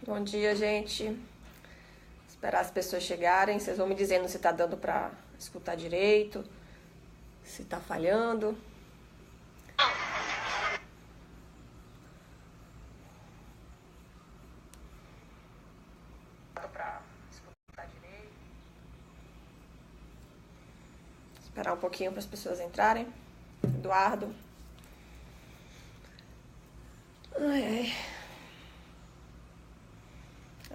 Bom dia, gente. Esperar as pessoas chegarem. Vocês vão me dizendo se tá dando pra escutar direito, se tá falhando. Esperar um pouquinho para as pessoas entrarem. Eduardo. Ai, ai.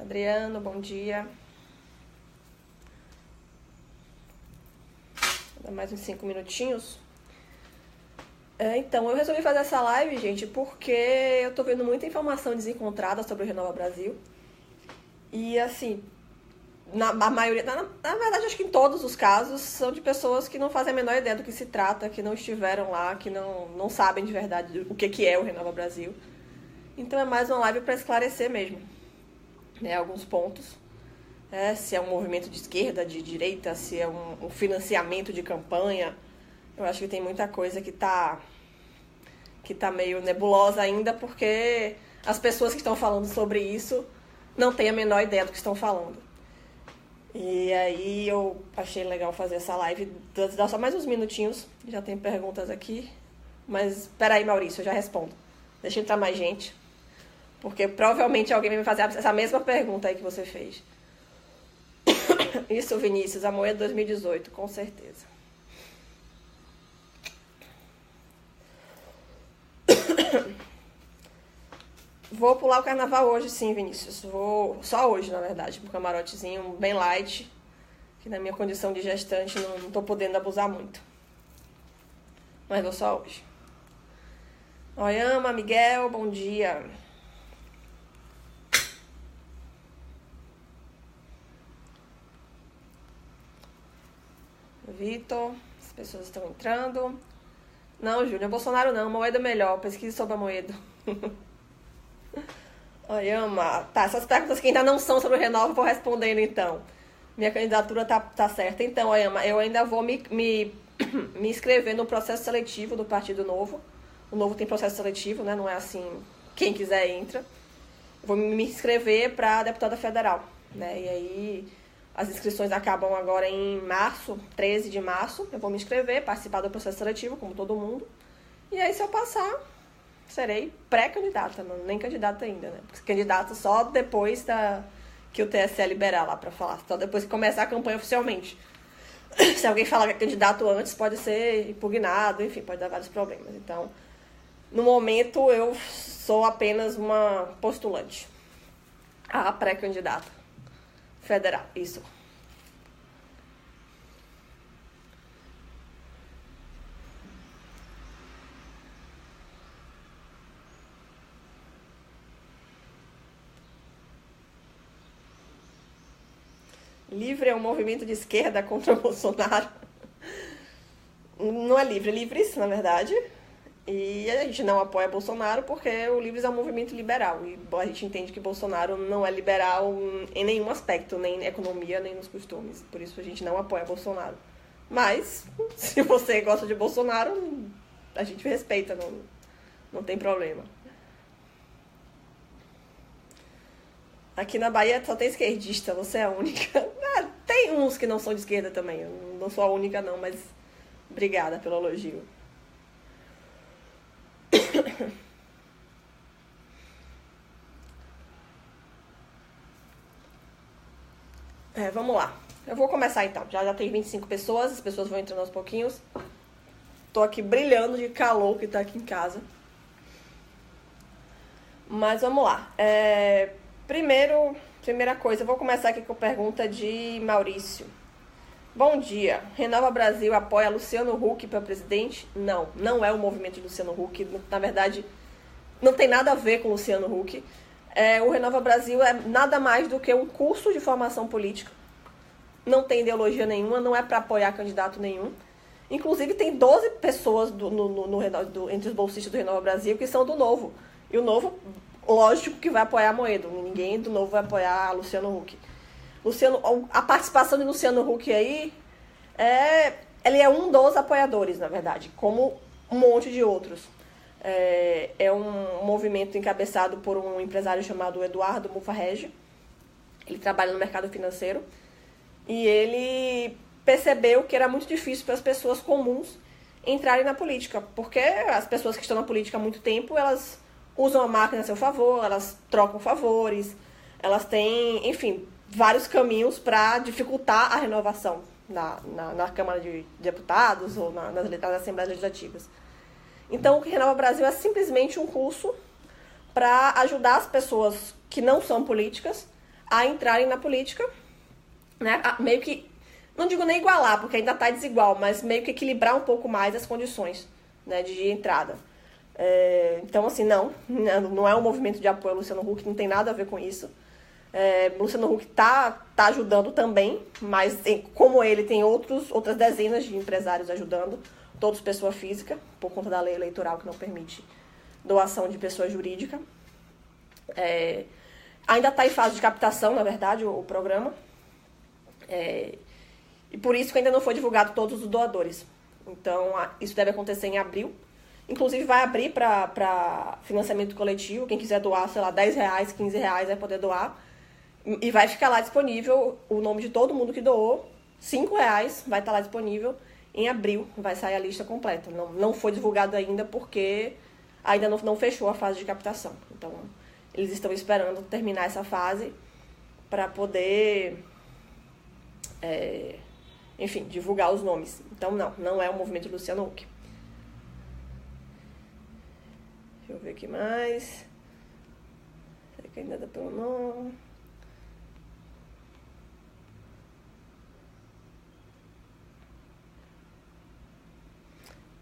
Adriano, bom dia. Vou dar mais uns 5 minutinhos. Então, eu resolvi fazer essa live, gente, porque eu tô vendo muita informação desencontrada sobre o Renova Brasil. E, assim, a maioria, na verdade, acho que em todos os casos, são de pessoas que não fazem a menor ideia do que se trata, que não estiveram lá, que não sabem de verdade o que é o Renova Brasil. Então, é mais uma live para esclarecer mesmo, né, alguns pontos. Se é um movimento de esquerda, de direita, se é um financiamento de campanha. Eu acho que tem muita coisa que tá meio nebulosa ainda, porque as pessoas que estão falando sobre isso não têm a menor ideia do que estão falando. E aí eu achei legal fazer essa live. Dá só mais uns minutinhos, já tem perguntas aqui. Mas espera aí, Maurício, eu já respondo. Deixa entrar mais gente, porque provavelmente alguém vai me fazer essa mesma pergunta aí que você fez. Isso, Vinícius, a moeda 2018, com certeza. Vou pular o carnaval hoje, sim, Vinícius. Vou só hoje, na verdade, um camarotezinho bem light, que na minha condição de gestante não tô podendo abusar muito. Mas vou só hoje. Oyama, Miguel, bom dia. Vitor, as pessoas estão entrando. Não, Júlia, Bolsonaro não, Moedo melhor, pesquise sobre a Moedo. Oyama, tá, essas perguntas que ainda não são sobre o Renova, eu vou respondendo então. Minha candidatura tá certa. Então, Oyama, eu ainda vou me inscrever no processo seletivo do Partido Novo. O Novo tem processo seletivo, né? Não é assim, quem quiser entra. Eu vou me inscrever para deputada federal, né? E aí as inscrições acabam agora em março, 13 de março. Eu vou me inscrever, participar do processo seletivo, como todo mundo. E aí, se eu passar, serei pré-candidata, nem candidata ainda, né? Porque candidata só depois que o TSE liberar lá pra falar. Só depois que começar a campanha oficialmente. Se alguém falar que é candidato antes, pode ser impugnado, enfim, pode dar vários problemas. Então, no momento, eu sou apenas uma postulante a pré-candidata federal, isso. Livre é um movimento de esquerda contra o Bolsonaro. Não é Livre, é Livres, na verdade. E a gente não apoia Bolsonaro porque o Livres é um movimento liberal. E a gente entende que Bolsonaro não é liberal em nenhum aspecto, nem na economia, nem nos costumes. Por isso a gente não apoia Bolsonaro. Mas, se você gosta de Bolsonaro, a gente respeita, não tem problema. Aqui na Bahia só tem esquerdista, você é a única. Tem uns que não são de esquerda também, eu não sou a única não, mas obrigada pelo elogio. Vamos lá. Eu vou começar então. Já tem 25 pessoas, as pessoas vão entrando aos pouquinhos. Tô aqui brilhando de calor que tá aqui em casa. Mas vamos lá. Primeira coisa, eu vou começar aqui com a pergunta de Maurício. Bom dia. Renova Brasil apoia Luciano Huck para presidente? Não é o movimento de Luciano Huck. Na verdade, não tem nada a ver com Luciano Huck. O Renova Brasil é nada mais do que um curso de formação política. Não tem ideologia nenhuma, não é para apoiar candidato nenhum. Inclusive, tem 12 pessoas entre os bolsistas do Renova Brasil que são do Novo. E o Novo, lógico que vai apoiar Moedo. Ninguém do Novo vai apoiar Luciano Huck. A participação de Luciano Huck aí, ele é um dos apoiadores, na verdade, como um monte de outros. É um movimento encabeçado por um empresário chamado Eduardo Mufarrege. Ele trabalha no mercado financeiro. E ele percebeu que era muito difícil para as pessoas comuns entrarem na política. Porque as pessoas que estão na política há muito tempo, elas usam a máquina a seu favor, elas trocam favores, elas têm, enfim, vários caminhos para dificultar a renovação na Câmara de Deputados ou nas Assembleias Legislativas. Então, o Renova Brasil é simplesmente um curso para ajudar as pessoas que não são políticas a entrarem na política, né? Meio que, não digo nem igualar, porque ainda está desigual, mas meio que equilibrar um pouco mais as condições, né, de entrada. Então, assim, não é um movimento de apoio ao Luciano Huck, não tem nada a ver com isso. Luciano Huck tá ajudando também, mas como ele tem outras dezenas de empresários ajudando, todos pessoa física, por conta da lei eleitoral que não permite doação de pessoa jurídica. Ainda está em fase de captação, na verdade, o programa. E por isso que ainda não foi divulgado todos os doadores. Então, isso deve acontecer em abril. Inclusive, vai abrir para financiamento coletivo. Quem quiser doar, sei lá, R$10, R$15 vai poder doar. E vai ficar lá disponível o nome de todo mundo que doou. R$5 vai estar lá disponível. Em abril vai sair a lista completa. Não foi divulgado ainda porque ainda não fechou a fase de captação. Então, eles estão esperando terminar essa fase para poder, enfim, divulgar os nomes. Então, não é o movimento do Luciano Huck. Deixa eu ver aqui mais. Será que ainda dá pelo nome?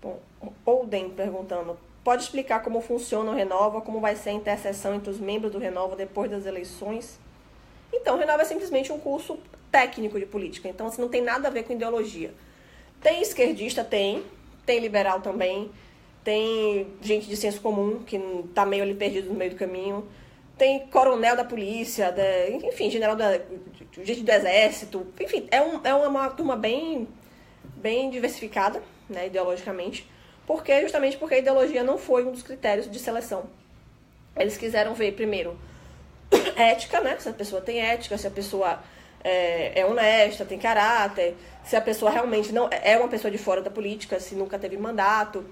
Bom, Olden perguntando: pode explicar como funciona o Renova, como vai ser a interseção entre os membros do Renova depois das eleições? Então, o Renova é simplesmente um curso técnico de política, então assim, não tem nada a ver com ideologia. Tem esquerdista, tem liberal também, tem gente de senso comum que tá meio ali perdido no meio do caminho, tem coronel da polícia, enfim, general gente do exército, enfim, é uma turma bem diversificada, né, ideologicamente, justamente porque a ideologia não foi um dos critérios de seleção. Eles quiseram ver, primeiro, ética, né, se a pessoa tem ética, se a pessoa é honesta, tem caráter, se a pessoa realmente não é uma pessoa de fora da política, se nunca teve mandato,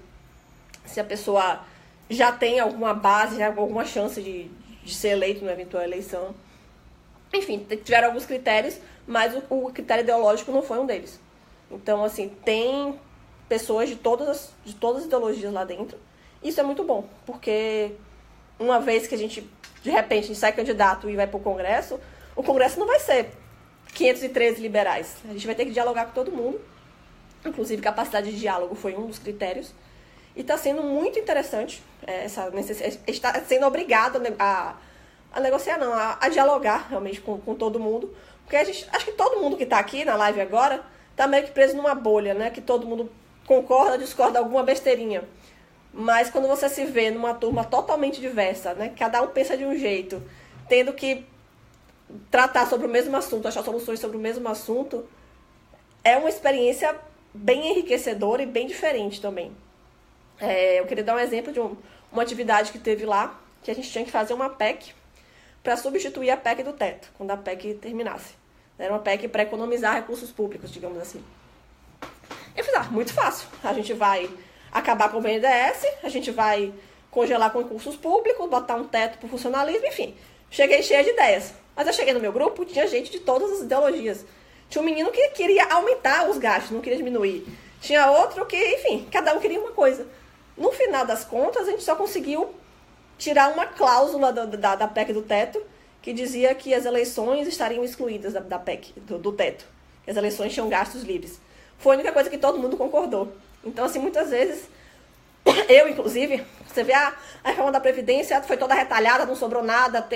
se a pessoa já tem alguma base, já alguma chance de ser eleito numa eventual eleição. Enfim, tiveram alguns critérios, mas o critério ideológico não foi um deles. Então, assim, tem pessoas de todas as ideologias lá dentro. Isso é muito bom, porque uma vez que a gente, de repente, a gente sai candidato e vai para o Congresso não vai ser 513 liberais. A gente vai ter que dialogar com todo mundo. Inclusive, capacidade de diálogo foi um dos critérios. E está sendo muito interessante essa necessidade. Está sendo obrigado a negociar, não, a dialogar realmente com todo mundo. Porque acho que todo mundo que está aqui na live agora está meio que preso numa bolha, né? Que todo mundo concorda, discorda alguma besteirinha. Mas quando você se vê numa turma totalmente diversa, né? Cada um pensa de um jeito, tendo que tratar sobre o mesmo assunto, achar soluções sobre o mesmo assunto, é uma experiência bem enriquecedora e bem diferente também. Eu queria dar um exemplo de uma atividade que teve lá, que a gente tinha que fazer uma PEC para substituir a PEC do teto, quando a PEC terminasse. Era uma PEC para economizar recursos públicos, digamos assim. Eu fiz, muito fácil. A gente vai acabar com o BNDES, a gente vai congelar com recursos públicos, botar um teto para o funcionalismo, enfim. Cheguei cheia de ideias. Mas eu cheguei no meu grupo, tinha gente de todas as ideologias. Tinha um menino que queria aumentar os gastos, não queria diminuir. Tinha outro que, enfim, cada um queria uma coisa. No final das contas, a gente só conseguiu tirar uma cláusula da PEC do teto que dizia que as eleições estariam excluídas da PEC, do teto. Que as eleições tinham gastos livres. Foi a única coisa que todo mundo concordou. Então, assim, muitas vezes, eu, inclusive, você vê a reforma da Previdência foi toda retalhada, não sobrou nada,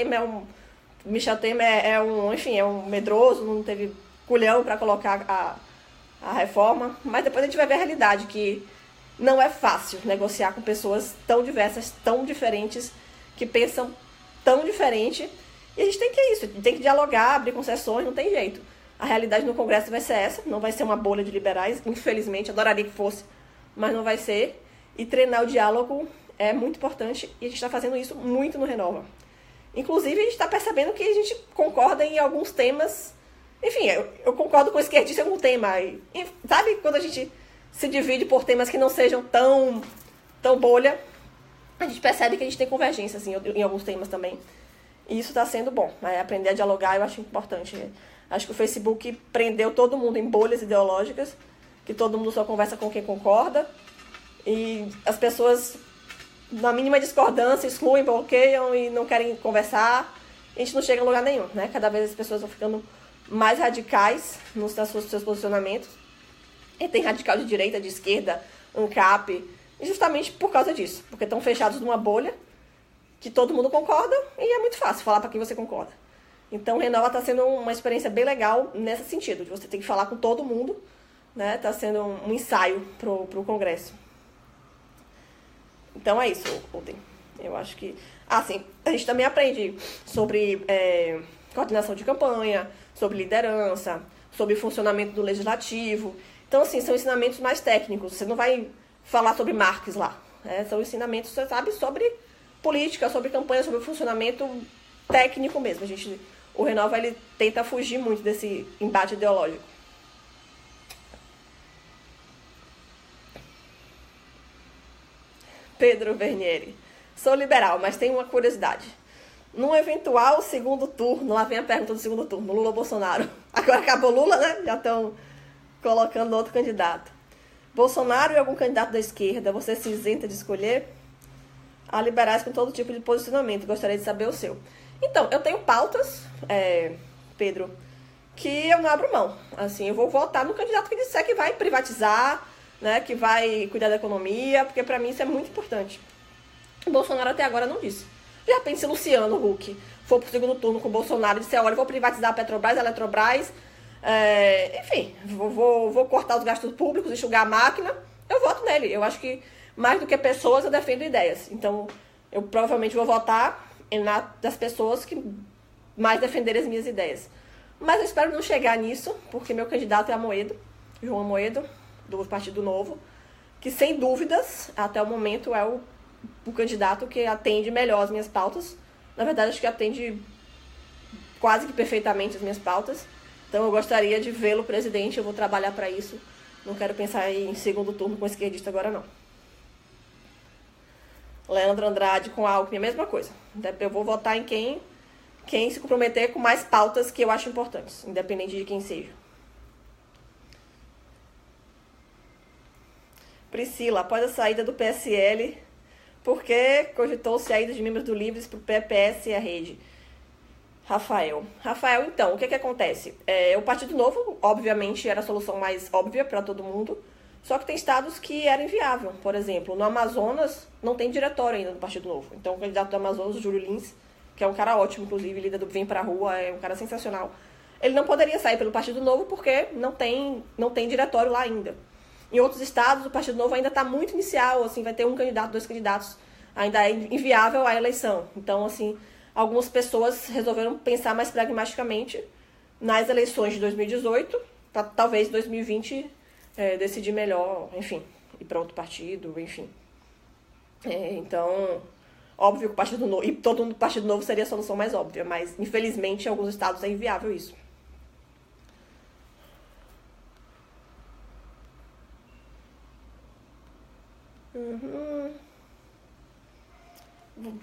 Michel Temer é um medroso, não teve culhão para colocar a reforma. Mas depois a gente vai ver a realidade, que não é fácil negociar com pessoas tão diversas, tão diferentes, que pensam tão diferente. E a gente tem que dialogar, abrir concessões, não tem jeito. A realidade no Congresso vai ser essa, não vai ser uma bolha de liberais, infelizmente, adoraria que fosse, mas não vai ser. E treinar o diálogo é muito importante e a gente está fazendo isso muito no Renova. Inclusive, a gente está percebendo que a gente concorda em alguns temas. Enfim, eu concordo com o esquerdista em algum tema. E, sabe quando a gente se divide por temas que não sejam tão bolha, a gente percebe que a gente tem convergência assim, em alguns temas também. E isso está sendo bom. Aprender a dialogar eu acho importante. Acho que o Facebook prendeu todo mundo em bolhas ideológicas, que todo mundo só conversa com quem concorda. E as pessoas, na mínima discordância, excluem, bloqueiam e não querem conversar. A gente não chega a lugar nenhum, né? Cada vez as pessoas vão ficando mais radicais nos seus posicionamentos. E tem radical de direita, de esquerda, ANCAP, justamente por causa disso. Porque estão fechados numa bolha que todo mundo concorda e é muito fácil falar para quem você concorda. Então, o Renova está sendo uma experiência bem legal nesse sentido, de você ter que falar com todo mundo, né? Está sendo um ensaio pro Congresso. Então, é isso, Oden. Eu acho que... sim, a gente também aprende sobre coordenação de campanha, sobre liderança, sobre funcionamento do legislativo. Então, assim, são ensinamentos mais técnicos. Você não vai falar sobre Marx lá. São ensinamentos, você sabe, sobre política, sobre campanha, sobre o funcionamento técnico mesmo. O Renova, ele tenta fugir muito desse embate ideológico. Pedro Vernieri. Sou liberal, mas tenho uma curiosidade. Num eventual segundo turno, lá vem a pergunta do segundo turno, Lula ou Bolsonaro. Agora acabou Lula, né? Já estão colocando outro candidato. Bolsonaro e algum candidato da esquerda, você se isenta de escolher? Há liberais com todo tipo de posicionamento, gostaria de saber o seu. Então, eu tenho pautas, Pedro, que eu não abro mão. Assim, eu vou votar no candidato que disser que vai privatizar, né, que vai cuidar da economia, porque pra mim isso é muito importante. O Bolsonaro até agora não disse. De repente, se Luciano Huck for pro segundo turno com o Bolsonaro e disser, olha, eu vou privatizar a Petrobras, a Eletrobras, enfim, vou cortar os gastos públicos, enxugar a máquina, eu voto nele. Eu acho que, mais do que pessoas, eu defendo ideias. Então, eu provavelmente vou votar das pessoas que mais defenderem as minhas ideias. Mas eu espero não chegar nisso, porque meu candidato é Amoedo, João Amoedo, do Partido Novo, que sem dúvidas, até o momento, é o candidato que atende melhor as minhas pautas. Na verdade, acho que atende quase que perfeitamente as minhas pautas. Então, eu gostaria de vê-lo presidente, eu vou trabalhar para isso. Não quero pensar em segundo turno com esquerdista agora, não. Leandro Andrade com a Alckmin, a mesma coisa. Eu vou votar em quem se comprometer com mais pautas que eu acho importantes, independente de quem seja. Priscila, após a saída do PSL, por que cogitou-se a ida de membros do Livres para o PPS e a Rede? Rafael, então, o que acontece? O Partido Novo, obviamente, era a solução mais óbvia para todo mundo, só que tem estados que era inviável. Por exemplo, no Amazonas não tem diretório ainda do Partido Novo. Então, o candidato do Amazonas, o Júlio Lins, que é um cara ótimo, inclusive, líder do Vem Pra Rua, é um cara sensacional. Ele não poderia sair pelo Partido Novo porque não tem diretório lá ainda. Em outros estados, o Partido Novo ainda está muito inicial, assim, vai ter um candidato, 2 candidatos, ainda é inviável a eleição. Então, assim, algumas pessoas resolveram pensar mais pragmaticamente nas eleições de 2018, para talvez 2020 decidir melhor, enfim, ir para outro partido, enfim. Então, óbvio que o Partido Novo, e todo mundo do Partido Novo seria a solução mais óbvia, mas infelizmente em alguns estados é inviável isso.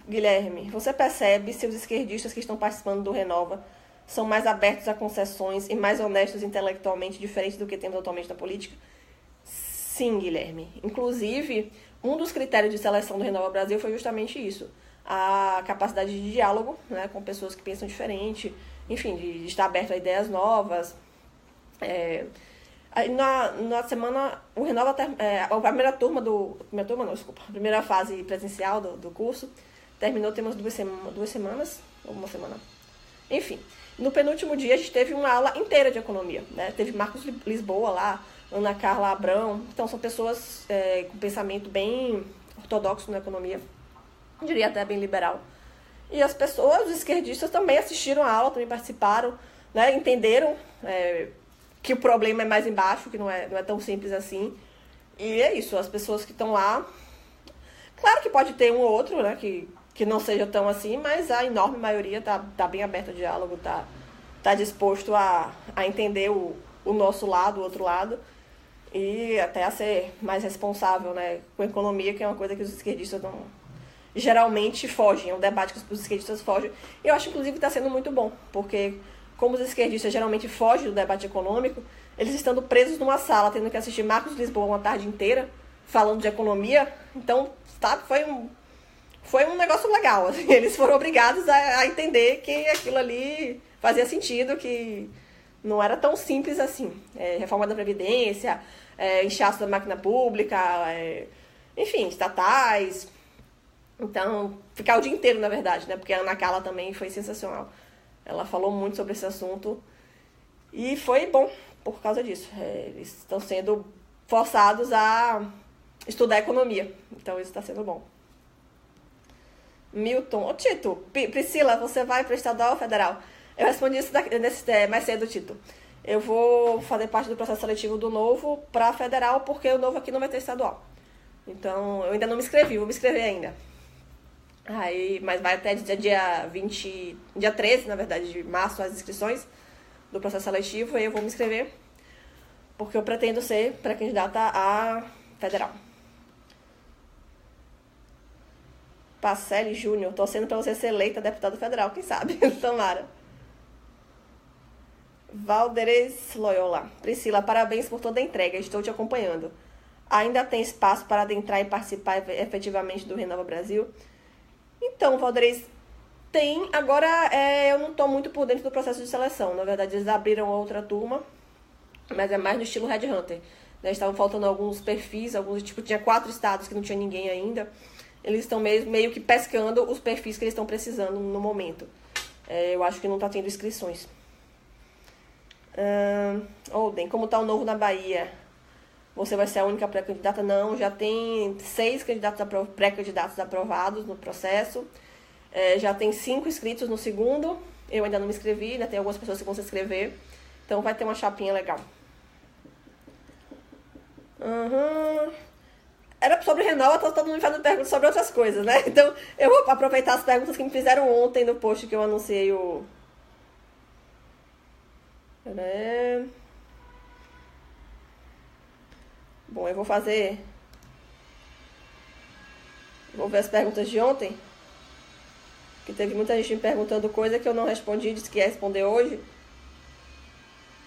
Guilherme, você percebe se os esquerdistas que estão participando do Renova são mais abertos a concessões e mais honestos intelectualmente, diferente do que temos atualmente na política? Sim, Guilherme. Inclusive, um dos critérios de seleção do Renova Brasil foi justamente isso. A capacidade de diálogo, né, com pessoas que pensam diferente, enfim, de estar aberto a ideias novas. Na semana, o Renova, a primeira fase presencial do curso terminou, temos 2 semanas, ou uma semana. Enfim, no penúltimo dia a gente teve uma aula inteira de economia, né? Teve Marcos Lisboa lá, Ana Carla Abrão, então são pessoas com pensamento bem ortodoxo na economia, eu diria até bem liberal. E as pessoas, os esquerdistas, também assistiram a aula, também participaram, né? Entenderam que o problema é mais embaixo, que não é tão simples assim. E é isso, as pessoas que estão lá Claro que pode ter um ou outro, né, que não seja tão assim, mas a enorme maioria tá bem aberta ao diálogo, tá disposto a entender o nosso lado, o outro lado, e até a ser mais responsável, né, com a economia, que é uma coisa que os esquerdistas não, geralmente fogem, é um debate que os esquerdistas fogem. E eu acho, inclusive, que está sendo muito bom, porque como os esquerdistas geralmente fogem do debate econômico, eles estando presos numa sala, tendo que assistir Marcos Lisboa uma tarde inteira, falando de economia, então, sabe, foi um negócio legal. Assim, eles foram obrigados a entender que aquilo ali fazia sentido, que não era tão simples assim. Reforma da Previdência, inchaço da máquina pública, enfim, estatais. Então, ficar o dia inteiro, na verdade, né? Porque a Ana Carla também foi sensacional. Ela falou muito sobre esse assunto e foi bom por causa disso. Eles estão sendo forçados a estudar economia. Então, isso está sendo bom. Milton. Ô, Tito, Priscila, você vai para o estadual ou federal? Eu respondi isso mais cedo, Tito. Eu vou fazer parte do processo seletivo do Novo para federal, porque o Novo aqui não vai ter estadual. Então, eu ainda não me inscrevi, vou me inscrever ainda. Aí, mas vai até dia 13, na verdade, de março, as inscrições do processo seletivo, aí eu vou me inscrever, porque eu pretendo ser pré-candidata a federal. Pacelli Júnior, torcendo para você ser eleita deputada federal, quem sabe? Tomara. Valderes Loyola. Priscila, parabéns por toda a entrega, estou te acompanhando. Ainda tem espaço para adentrar e participar efetivamente do Renova Brasil? Então, Valderes, tem. Agora, eu não estou muito por dentro do processo de seleção. Na verdade, eles abriram outra turma, mas é mais no estilo Red Hunter. Né? Estavam faltando alguns perfis, tinha 4 estados que não tinha ninguém ainda. Eles estão meio que pescando os perfis que eles estão precisando no momento. Eu acho que não está tendo inscrições. Olden, como está o Novo na Bahia? Você vai ser a única pré-candidata? Não, já tem 6 pré-candidatos aprovados no processo. Já tem 5 inscritos no segundo. Eu ainda não me inscrevi, ainda tem algumas pessoas que vão se inscrever. Então vai ter uma chapinha legal. Era sobre Renova, tá todo mundo fazendo perguntas sobre outras coisas, né? Então eu vou aproveitar as perguntas que me fizeram ontem no post que eu anunciei o... Bom, eu vou ver as perguntas de ontem, que teve muita gente me perguntando coisa que eu não respondi, disse que ia responder hoje,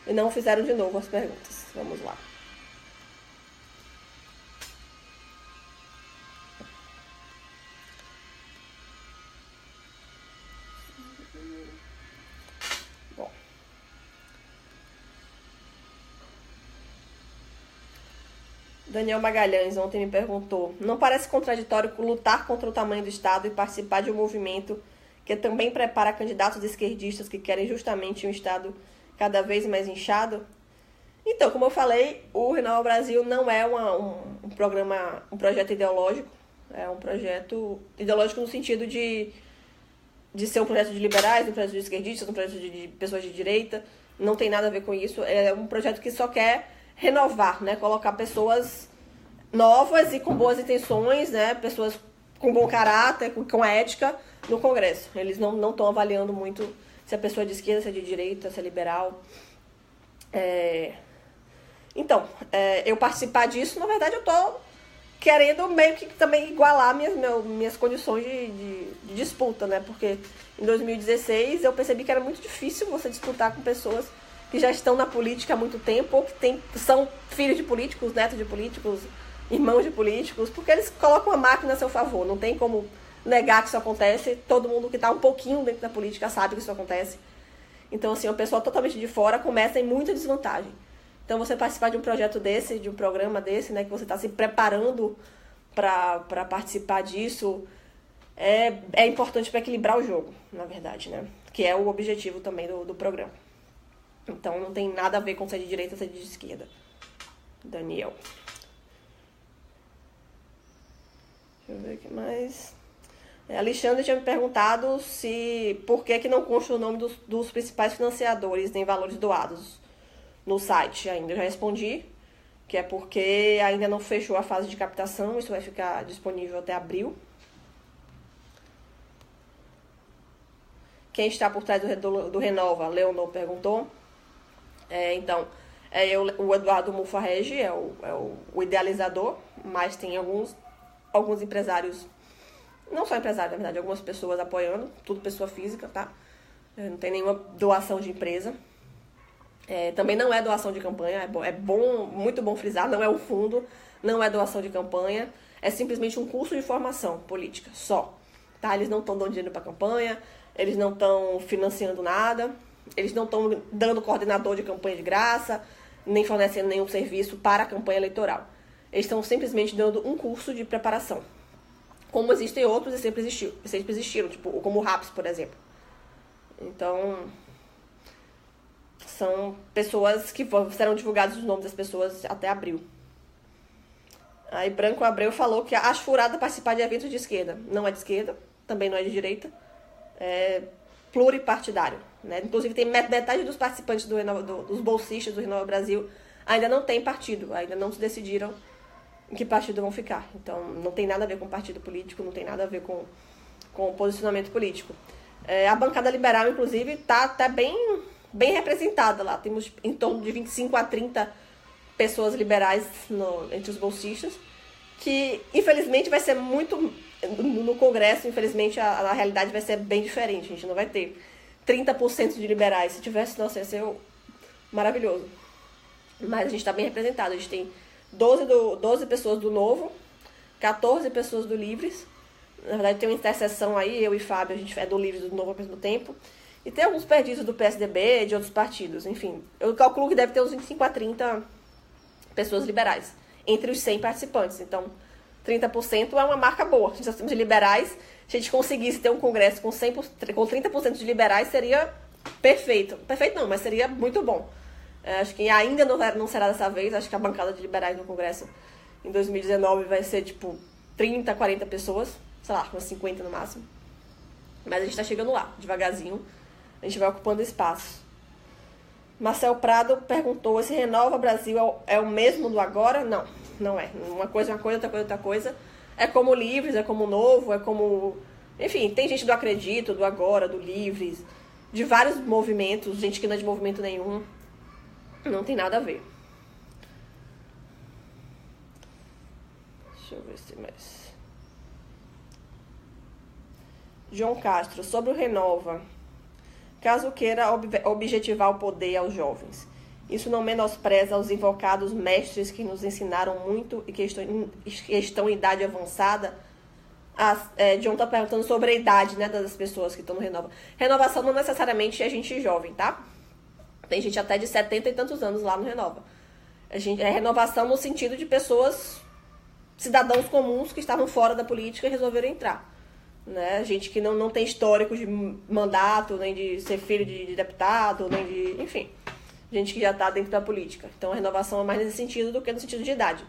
e não fizeram de novo as perguntas. Vamos lá. Daniel Magalhães ontem me perguntou: não parece contraditório lutar contra o tamanho do Estado e participar de um movimento que também prepara candidatos esquerdistas que querem justamente um Estado cada vez mais inchado? Então, como eu falei, o Renova Brasil não é um projeto ideológico. É um projeto ideológico no sentido de ser um projeto de liberais, um projeto de esquerdistas, um projeto de pessoas de direita. Não tem nada a ver com isso. É um projeto que só quer renovar, né? Colocar pessoas novas e com boas intenções, né? Pessoas com bom caráter, com ética no Congresso. Eles não estão avaliando muito se a pessoa é de esquerda, se é de direita, se é liberal. Então, eu participar disso, na verdade, eu tô querendo meio que também igualar minhas condições de disputa, né? Porque em 2016 eu percebi que era muito difícil você disputar com pessoas que já estão na política há muito tempo, ou que são filhos de políticos, netos de políticos, irmãos de políticos, porque eles colocam a máquina a seu favor. Não tem como negar que isso acontece. Todo mundo que está um pouquinho dentro da política sabe que isso acontece. Então, assim, uma pessoa totalmente de fora começa em muita desvantagem. Então, você participar de um projeto desse, de um programa desse, né, que você está se preparando para participar disso, é importante para equilibrar o jogo, na verdade, né? Que é o objetivo também do programa. Então, não tem nada a ver com ser de direita ou ser de esquerda. Daniel. Deixa eu ver o que mais. Alexandre tinha me perguntado por que não consta o nome dos principais financiadores em valores doados no site ainda. Eu já respondi que é porque ainda não fechou a fase de captação, isso vai ficar disponível até abril. Quem está por trás do Renova? Leonor perguntou. Então, o Eduardo Mufarrege é o idealizador, mas tem alguns empresários, não só empresários, na verdade, algumas pessoas apoiando, tudo pessoa física, tá? Não tem nenhuma doação de empresa. Também não é doação de campanha, muito bom frisar, não é um fundo, não é doação de campanha, é simplesmente um curso de formação política, só. Tá? Eles não estão dando dinheiro para campanha, eles não estão financiando nada, eles não estão dando coordenador de campanha de graça, nem fornecendo nenhum serviço para a campanha eleitoral. Eles estão simplesmente dando um curso de preparação. Como existem outros e sempre existiram, tipo, como o RAPS, por exemplo. Então, são pessoas que serão divulgados os nomes das pessoas até abril. Aí Branco Abreu falou que acho furada participar de eventos de esquerda. Não é de esquerda, também não é de direita. É pluripartidário, né? Inclusive tem metade dos participantes dos bolsistas do Renova Brasil ainda não tem partido, ainda não se decidiram em que partido vão ficar. Então não tem nada a ver com partido político, não tem nada a ver com posicionamento político. A bancada liberal, inclusive, tá bem representada lá. Temos em torno de 25 a 30 pessoas liberais entre os bolsistas, que infelizmente vai ser muito... No Congresso, infelizmente, a realidade vai ser bem diferente. A gente não vai ter 30% de liberais. Se tivesse, nossa, ia ser maravilhoso. Mas a gente está bem representado. A gente tem 12 pessoas do Novo, 14 pessoas do Livres. Na verdade, tem uma interseção aí, eu e Fábio, a gente é do Livres e do Novo ao mesmo tempo. E tem alguns perdidos do PSDB, de outros partidos. Enfim, eu calculo que deve ter uns 25 a 30 pessoas liberais, entre os 100 participantes. Então, 30% é uma marca boa. Se nós temos de liberais, se a gente conseguisse ter um congresso com 30% de liberais, seria perfeito. Perfeito não, mas seria muito bom. Acho que ainda não será dessa vez. Acho que a bancada de liberais no congresso em 2019 vai ser tipo 30, 40 pessoas. Sei lá, umas 50 no máximo. Mas a gente tá chegando lá, devagarzinho. A gente vai ocupando espaço. Marcel Prado perguntou: esse Renova Brasil é o mesmo do agora? Não, não é. Uma coisa é uma coisa, outra coisa é outra coisa. É como o Livres, é como o Novo, é como... Enfim, tem gente do Acredito, do Agora, do Livres, de vários movimentos, gente que não é de movimento nenhum. Não tem nada a ver. Deixa eu ver se mais... João Castro, sobre o Renova. Caso queira objetivar o poder aos jovens. Isso não menospreza os invocados mestres que nos ensinaram muito e que estão em idade avançada. John está perguntando sobre a idade, né, das pessoas que estão no Renova. Renovação não necessariamente é gente jovem, tá? Tem gente até de 70 e tantos anos lá no Renova. É renovação no sentido de pessoas, cidadãos comuns que estavam fora da política e resolveram entrar. Né? Gente que não tem histórico de mandato, nem de ser filho de deputado, nem de... Enfim, gente que já está dentro da política. Então a renovação é mais nesse sentido do que no sentido de idade.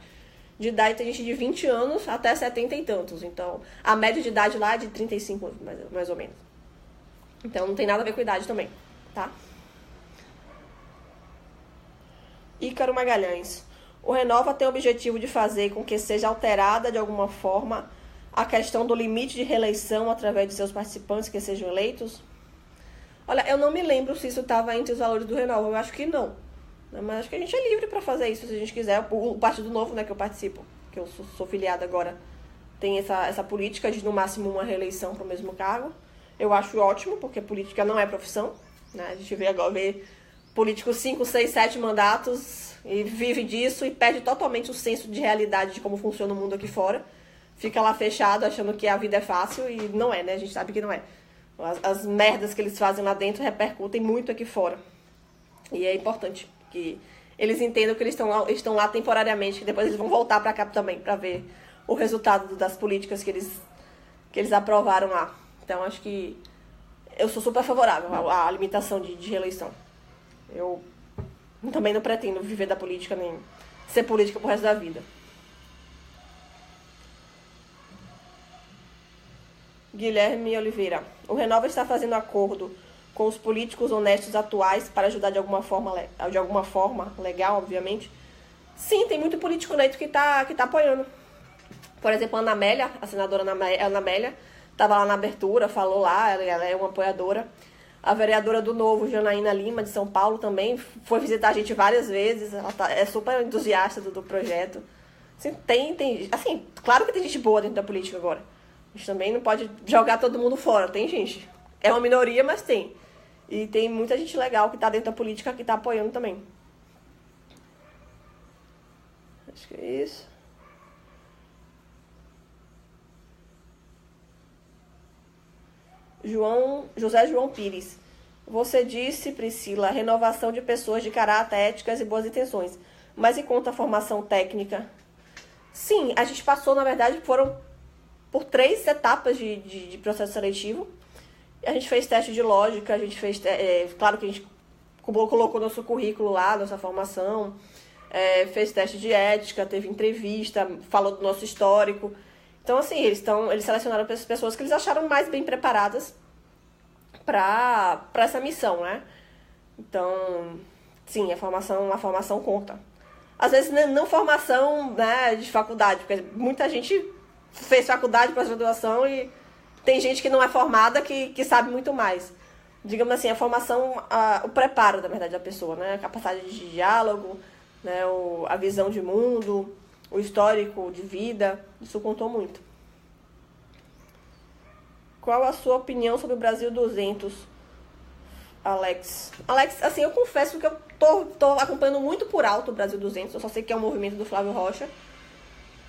De idade tem gente de 20 anos até 70 e tantos. Então a média de idade lá é de 35 anos, mais ou menos. Então não tem nada a ver com idade também, tá? Ícaro Magalhães. O Renova tem o objetivo de fazer com que seja alterada de alguma forma a questão do limite de reeleição através de seus participantes que sejam eleitos? Olha, eu não me lembro se isso estava entre os valores do Renova. Eu acho que não. Mas acho que a gente é livre para fazer isso se a gente quiser. O Partido Novo, né, que eu participo, que eu sou filiada agora, tem essa política de no máximo uma reeleição para o mesmo cargo. Eu acho ótimo, porque política não é profissão. Né? A gente vê políticos 5, 6, 7 mandatos e vive disso e perde totalmente o senso de realidade de como funciona o mundo aqui fora. Fica lá fechado achando que a vida é fácil e não é, né? A gente sabe que não é. As merdas que eles fazem lá dentro repercutem muito aqui fora. E é importante que eles entendam que eles estão lá temporariamente, que depois eles vão voltar para cá também para ver o resultado das políticas que eles aprovaram lá. Então, acho que eu sou super favorável à limitação de reeleição. Eu também não pretendo viver da política nem ser política pro resto da vida. Guilherme Oliveira. O Renova está fazendo acordo com os políticos honestos atuais para ajudar de alguma forma legal, obviamente. Sim, tem muito político eleito que tá apoiando. Por exemplo, a Ana Amélia, a senadora Ana Amélia, estava lá na abertura, falou lá, ela é uma apoiadora. A vereadora do Novo, Janaína Lima, de São Paulo, também foi visitar a gente várias vezes. Ela é super entusiasta do projeto. Assim, assim, claro que tem gente boa dentro da política agora. A gente também não pode jogar todo mundo fora. Tem gente. É uma minoria, mas tem. E tem muita gente legal que está dentro da política que está apoiando também. Acho que é isso. José João Pires. Você disse, Priscila, renovação de pessoas de caráter, éticas e boas intenções. Mas e quanto à formação técnica? Sim, a gente passou, na verdade, foram por 3 etapas de processo seletivo. A gente fez teste de lógica, a gente fez... claro que a gente colocou nosso currículo lá, nossa formação, fez teste de ética, teve entrevista, falou do nosso histórico. Então, assim, eles selecionaram as pessoas que eles acharam mais bem preparadas para essa missão, né? Então, sim, a formação conta. Às vezes, não formação, né, de faculdade, porque muita gente fez faculdade, pós-graduação, e tem gente que não é formada que sabe muito mais. Digamos assim, a formação, o preparo, na verdade, da pessoa, né? A capacidade de diálogo, né, a visão de mundo, o histórico de vida, isso contou muito. Qual a sua opinião sobre o Brasil 200, Alex? Alex, assim, eu confesso que eu tô acompanhando muito por alto o Brasil 200, eu só sei que é um movimento do Flávio Rocha.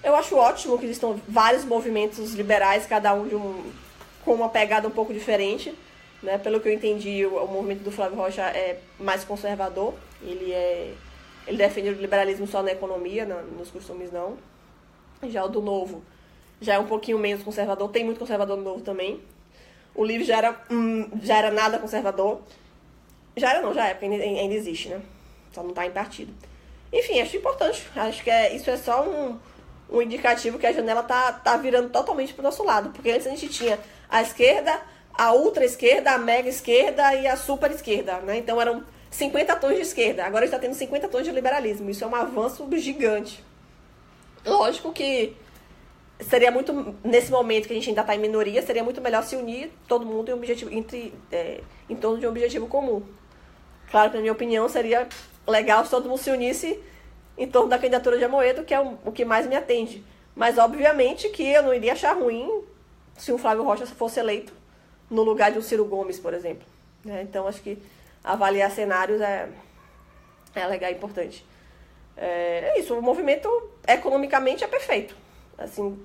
Eu acho ótimo que existam vários movimentos liberais, cada um com uma pegada um pouco diferente, né? Pelo que eu entendi, o movimento do Flávio Rocha é mais conservador, ele defende o liberalismo só na economia, nos costumes não. Já o do Novo já é um pouquinho menos conservador, tem muito conservador no Novo também. O Livre já era nada conservador. Já é, porque ainda existe, né? Só não tá em partido. Enfim, acho importante. Acho que isso é só um indicativo que a janela tá virando totalmente pro nosso lado. Porque antes a gente tinha a esquerda, a ultra-esquerda, a mega-esquerda e a super-esquerda, né? Então eram 50 tons de esquerda. Agora a gente tá tendo 50 tons de liberalismo. Isso é um avanço gigante. Lógico que seria muito, nesse momento que a gente ainda está em minoria, seria muito melhor se unir todo mundo em torno de um objetivo comum. Claro que, na minha opinião, seria legal se todo mundo se unisse em torno da candidatura de Amoedo, que é o que mais me atende. Mas, obviamente, que eu não iria achar ruim se um Flávio Rocha fosse eleito no lugar de um Ciro Gomes, por exemplo. Então, acho que avaliar cenários é legal e importante. É isso, o movimento economicamente é perfeito. Assim,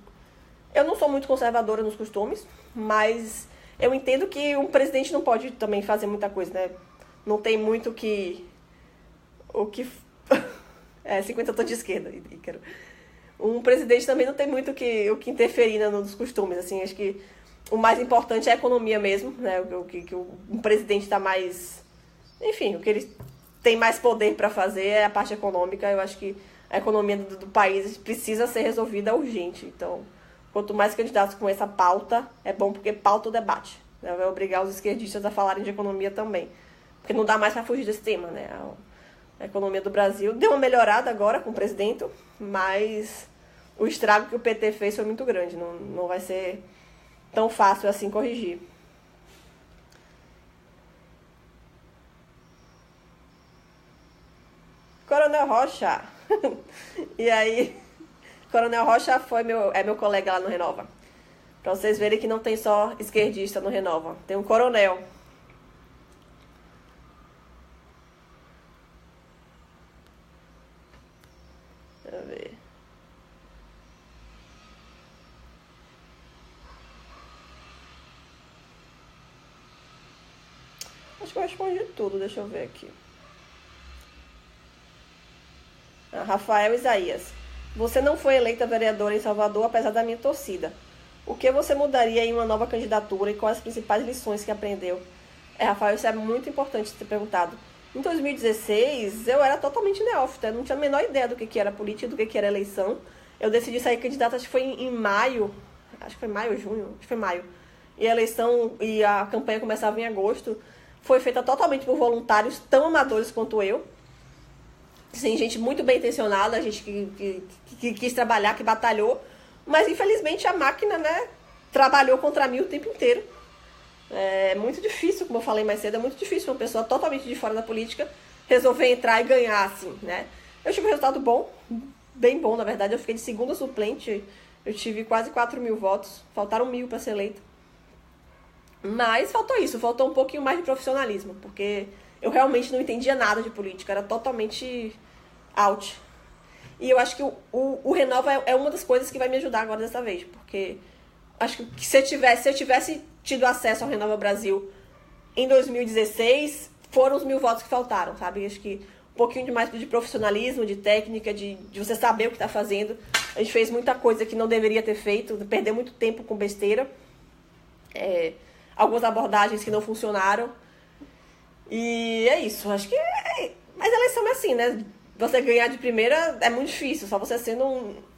eu não sou muito conservadora nos costumes, mas eu entendo que um presidente não pode também fazer muita coisa, né? Não tem muito o que 50 tons de esquerda, Ícaro. Um presidente também não tem muito o que interferir, né, nos costumes, assim, acho que o mais importante é a economia mesmo, né? Um presidente está mais... Enfim, o que ele tem mais poder para fazer é a parte econômica. Eu acho que a economia do país precisa ser resolvida urgente. Então, quanto mais candidatos com essa pauta, é bom porque pauta o debate, né? Vai obrigar os esquerdistas a falarem de economia também. Porque não dá mais para fugir desse tema, né? A economia do Brasil deu uma melhorada agora com o presidente, mas o estrago que o PT fez foi muito grande. Não vai ser tão fácil assim corrigir. Coronel Rocha. E aí, Coronel Rocha é meu colega lá no Renova. Pra vocês verem que não tem só esquerdista no Renova. Tem um coronel. Deixa eu ver. Acho que eu respondi tudo. Deixa eu ver aqui. Rafael Isaías. Você não foi eleita vereadora em Salvador, apesar da minha torcida. O que você mudaria em uma nova candidatura e quais as principais lições que aprendeu? Rafael, isso é muito importante ter perguntado. Em 2016, eu era totalmente neófita, eu não tinha a menor ideia do que era política, do que era eleição. Eu decidi sair candidata, acho que foi em maio, acho que foi maio ou junho, acho que foi maio. E a eleição e a campanha começava em agosto. Foi feita totalmente por voluntários tão amadores quanto eu. Sim, gente muito bem intencionada, gente que quis trabalhar, que batalhou, mas infelizmente a máquina, né, trabalhou contra mim o tempo inteiro. É muito difícil, como eu falei mais cedo, é muito difícil uma pessoa totalmente de fora da política resolver entrar e ganhar, assim, né? Eu tive um resultado bom, bem bom, na verdade. Eu fiquei de segunda suplente, eu tive quase 4.000 votos, faltaram 1.000 para ser eleito. Mas faltou isso, faltou um pouquinho mais de profissionalismo, porque eu realmente não entendia nada de política, era totalmente out. E eu acho que o Renova é uma das coisas que vai me ajudar agora dessa vez, porque acho que se eu tivesse tido acesso ao Renova Brasil em 2016, foram os 1.000 votos que faltaram, sabe? Acho que um pouquinho de mais de profissionalismo, de técnica, de você saber o que está fazendo. A gente fez muita coisa que não deveria ter feito, perdeu muito tempo com besteira. Algumas abordagens que não funcionaram. E é isso, acho que mas a eleição é assim, né? Você ganhar de primeira é muito difícil, só você sendo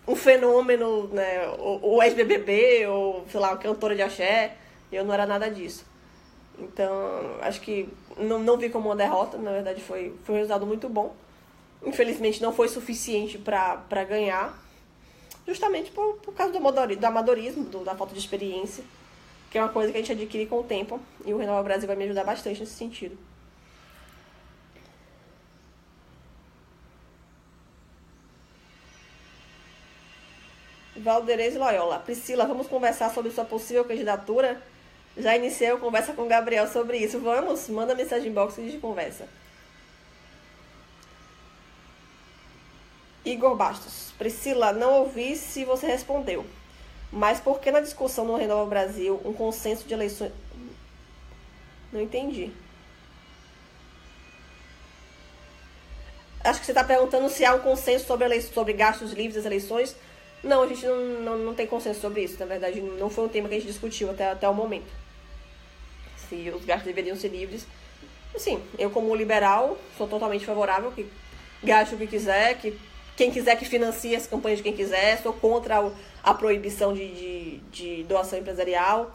um fenômeno, né? Ou ex-BBB, ou, sei lá, cantora de axé. Eu não era nada disso. Então, acho que não vi como uma derrota, na verdade foi um resultado muito bom. Infelizmente não foi suficiente para ganhar, justamente por causa do amadorismo, da falta de experiência, que é uma coisa que a gente adquire com o tempo, e o Renova Brasil vai me ajudar bastante nesse sentido. Valderez Loyola. Priscila, vamos conversar sobre sua possível candidatura? Já iniciei a conversa com o Gabriel sobre isso. Vamos? Manda mensagem em box e a gente conversa. Igor Bastos. Priscila, não ouvi se você respondeu. Mas por que na discussão no Renova Brasil um consenso de eleições... Não entendi. Acho que você está perguntando se há um consenso sobre gastos livres das eleições. Não, a gente não tem consenso sobre isso. Na verdade, não foi um tema que a gente discutiu até o momento. Se os gastos deveriam ser livres. Assim, eu como liberal sou totalmente favorável que gaste o que quiser, que quem quiser que financie as campanhas de quem quiser. Sou contra a proibição de doação empresarial.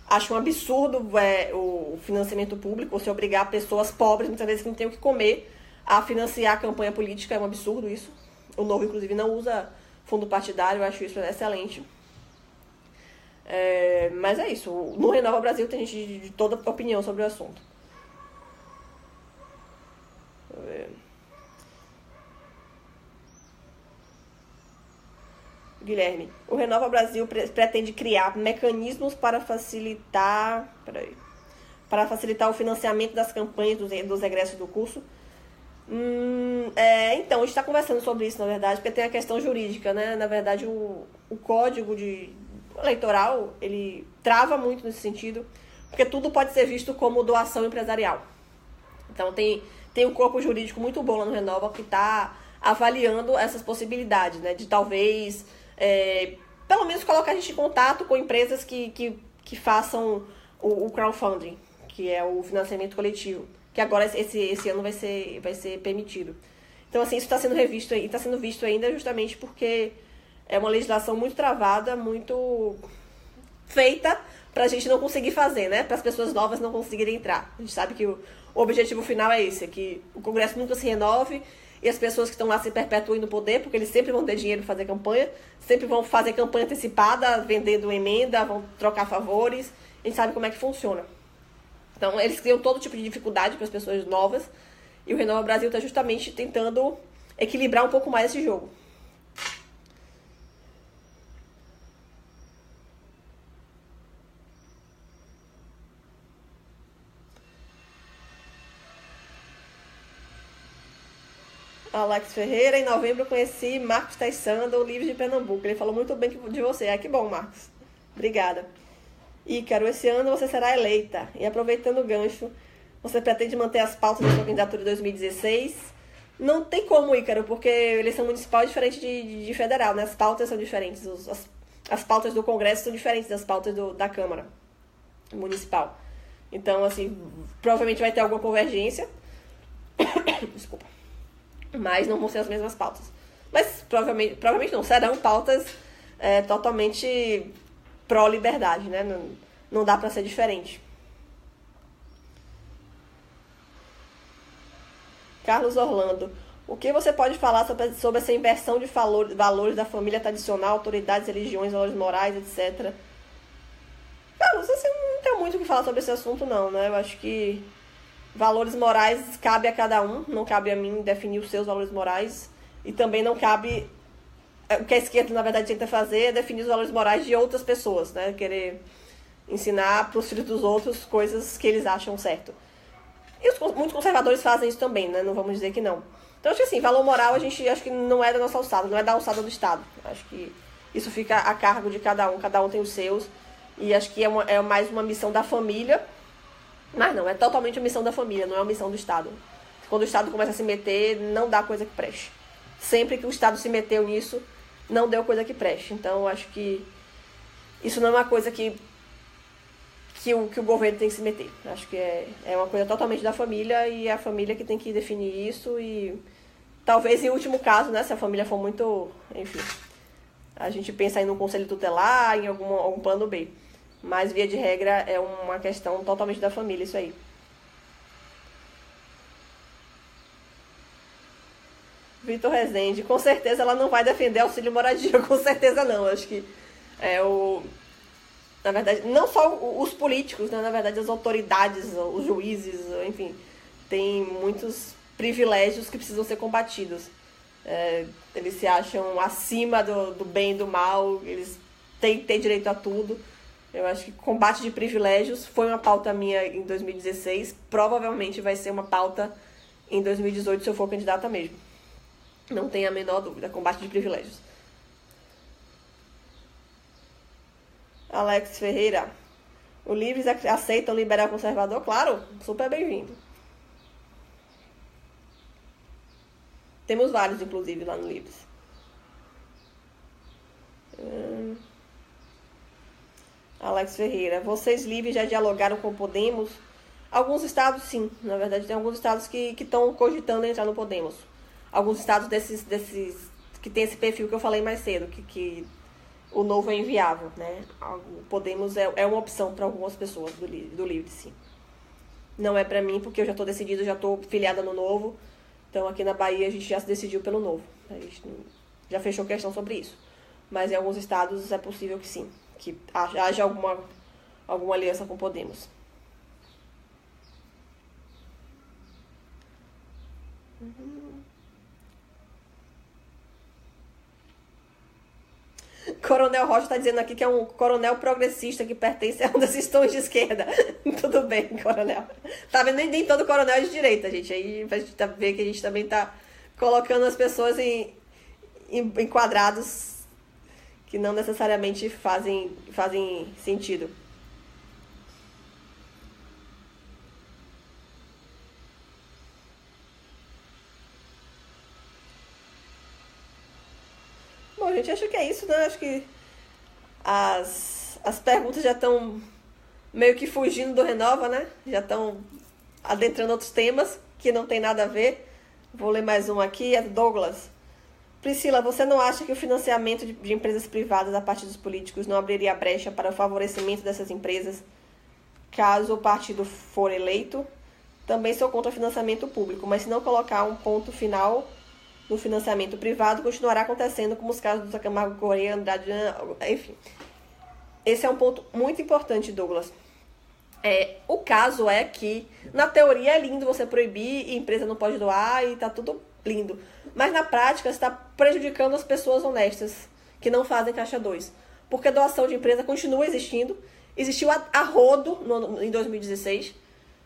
Acho um absurdo o financiamento público, você obrigar pessoas pobres, muitas vezes que não têm o que comer, a financiar a campanha política. É um absurdo isso. O Novo, inclusive, não usa fundo partidário, eu acho isso excelente. Mas é isso. No Renova Brasil tem gente de toda opinião sobre o assunto. Guilherme, o Renova Brasil pretende criar mecanismos para facilitar o financiamento das campanhas dos egressos do curso. Então, a gente está conversando sobre isso, na verdade, porque tem a questão jurídica, né? Na verdade, o código eleitoral, ele trava muito nesse sentido, porque tudo pode ser visto como doação empresarial. Então, tem um corpo jurídico muito bom lá no Renova que está avaliando essas possibilidades, né? De talvez, pelo menos, colocar a gente em contato com empresas que façam o crowdfunding, que é o financiamento coletivo, que agora esse ano vai ser permitido. Então, assim, isso está sendo revisto e está sendo visto ainda justamente porque é uma legislação muito travada, muito feita para a gente não conseguir fazer, né? Para as pessoas novas não conseguirem entrar. A gente sabe que o objetivo final é esse, é que o Congresso nunca se renove e as pessoas que estão lá se perpetuem no poder, porque eles sempre vão ter dinheiro para fazer campanha, sempre vão fazer campanha antecipada, vendendo emenda, vão trocar favores. A gente sabe como é que funciona. Então, eles criam todo tipo de dificuldade para as pessoas novas. E o Renova Brasil está justamente tentando equilibrar um pouco mais esse jogo. Alex Ferreira, em novembro eu conheci Marcos Taissando, o livro de Pernambuco. Ele falou muito bem de você. Que bom, Marcos. Obrigada. Ícaro, esse ano você será eleita. E aproveitando o gancho, você pretende manter as pautas da sua candidatura de 2016? Não tem como, Ícaro, porque eleição municipal é diferente de federal, né? As pautas são diferentes. As pautas do Congresso são diferentes das pautas da Câmara Municipal. Então, assim, provavelmente vai ter alguma convergência. Desculpa. Mas não vão ser as mesmas pautas. Mas provavelmente não, serão pautas totalmente pró-liberdade, né? Não dá pra ser diferente. Carlos Orlando, O que você pode falar sobre essa inversão de valores da família tradicional, autoridades, religiões, valores morais, etc? Cara, assim, não tenho muito o que falar sobre esse assunto, não, né? Eu acho que valores morais cabe a cada um, não cabe a mim definir os seus valores morais. E também não cabe... O que a esquerda, na verdade, tenta fazer é definir os valores morais de outras pessoas, né? Querer ensinar para os filhos dos outros coisas que eles acham certo. E muitos conservadores fazem isso também, né? Não vamos dizer que não. Então, acho que assim, valor moral a gente acho que não é da nossa alçada, não é da alçada do Estado. Acho que isso fica a cargo de cada um tem os seus. E acho que é mais uma missão da família. Mas não, é totalmente uma missão da família, não é uma missão do Estado. Quando o Estado começa a se meter, não dá coisa que preste. Sempre que o Estado se meteu nisso, não deu coisa que preste. Então, acho que isso não é uma coisa que o governo tem que se meter. Acho que é uma coisa totalmente da família e é a família que tem que definir isso e talvez em último caso, né, se a família for muito, enfim, a gente pensa aí num conselho tutelar, em algum plano B. Mas, via de regra, é uma questão totalmente da família isso aí. Vitor Rezende, com certeza ela não vai defender auxílio moradia, com certeza não. Acho que na verdade, não só os políticos, né? Na verdade, as autoridades, os juízes, enfim, tem muitos privilégios que precisam ser combatidos. Eles se acham acima do bem e do mal, eles têm que ter direito a tudo. Eu acho que combate de privilégios foi uma pauta minha em 2016, provavelmente vai ser uma pauta em 2018 se eu for candidata mesmo. Não tem a menor dúvida, combate de privilégios. Alex Ferreira, o Livres aceitam liberal conservador? Claro, super bem-vindo. Temos vários, inclusive, lá no Livres. Alex Ferreira, vocês livres já dialogaram com o Podemos? Alguns estados, sim. Na verdade, tem alguns estados que estão cogitando entrar no Podemos. Alguns estados desses que tem esse perfil que eu falei mais cedo, que o novo é inviável, né? O Podemos é uma opção para algumas pessoas do Livre, sim. Não é para mim, porque eu já estou decidida, já estou filiada no Novo. Então, aqui na Bahia, a gente já se decidiu pelo Novo. A gente já fechou questão sobre isso. Mas em alguns estados é possível que sim, que haja alguma aliança com o Podemos. Coronel Rocha está dizendo aqui que é um coronel progressista que pertence a um desses tons de esquerda. Tudo bem, coronel. Tá vendo? Nem todo coronel é de direita, gente. Aí a gente ver que a gente também tá colocando as pessoas em quadrados que não necessariamente fazem sentido. Bom, gente, acho que é isso, né? Acho que as perguntas já estão meio que fugindo do Renova, né? Já estão adentrando outros temas que não tem nada a ver. Vou ler mais um aqui, é do Douglas. Priscila, você não acha que o financiamento de empresas privadas a partir dos políticos não abriria brecha para o favorecimento dessas empresas caso o partido for eleito? Também sou contra o financiamento público, mas se não colocar um ponto final no financiamento privado, continuará acontecendo como os casos do Camargo Correia, Andrade, enfim. Esse é um ponto muito importante, Douglas. O caso é que, na teoria, é lindo você proibir e a empresa não pode doar e tá tudo lindo. Mas na prática, você está prejudicando as pessoas honestas que não fazem caixa 2. Porque a doação de empresa continua existindo. Existiu a rodo em 2016,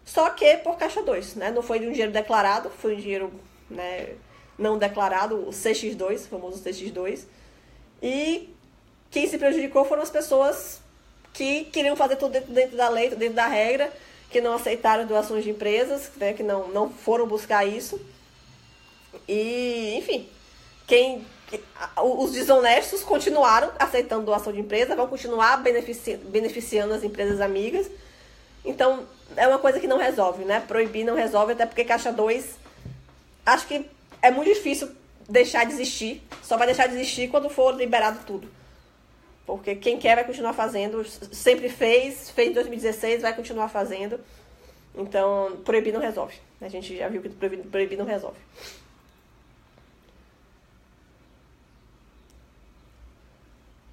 só que por caixa 2, né? Não foi de um dinheiro declarado, foi um dinheiro, né, não declarado, o CX2, o famoso CX2. E quem se prejudicou foram as pessoas que queriam fazer tudo dentro da lei, dentro da regra, que não aceitaram doações de empresas, né, que não foram buscar isso. E, enfim, os desonestos continuaram aceitando doação de empresa, vão continuar beneficiando as empresas amigas. Então, é uma coisa que não resolve, né? Proibir não resolve, até porque caixa 2, acho que é muito difícil deixar de existir. Só vai deixar de existir quando for liberado tudo. Porque quem quer vai continuar fazendo, sempre fez em 2016, vai continuar fazendo. Então, proibir não resolve. A gente já viu que proibir não resolve.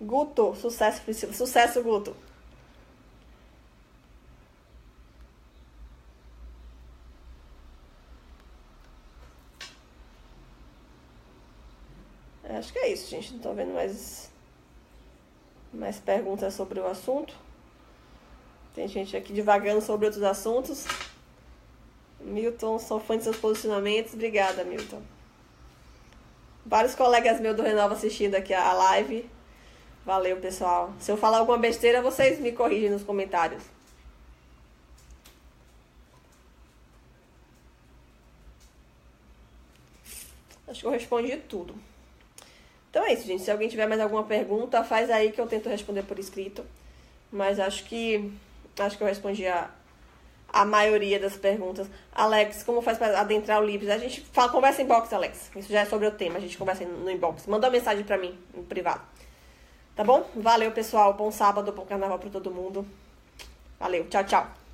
Guto, sucesso, Priscila. Sucesso, Guto. Acho que é isso, gente. Não tô vendo mais perguntas sobre o assunto. Tem gente aqui divagando sobre outros assuntos. Milton, sou fã de seus posicionamentos. Obrigada, Milton. Vários colegas meus do Renova assistindo aqui a live. Valeu, pessoal. Se eu falar alguma besteira, vocês me corrigem nos comentários. Acho que eu respondi tudo. Então é isso, gente. Se alguém tiver mais alguma pergunta, faz aí que eu tento responder por escrito. Mas acho que eu respondi a maioria das perguntas. Alex, como faz para adentrar o Libres? A gente conversa em inbox, Alex. Isso já é sobre o tema. A gente conversa no inbox. Manda uma mensagem pra mim, no privado. Tá bom? Valeu, pessoal. Bom sábado, bom carnaval pra todo mundo. Valeu. Tchau, tchau.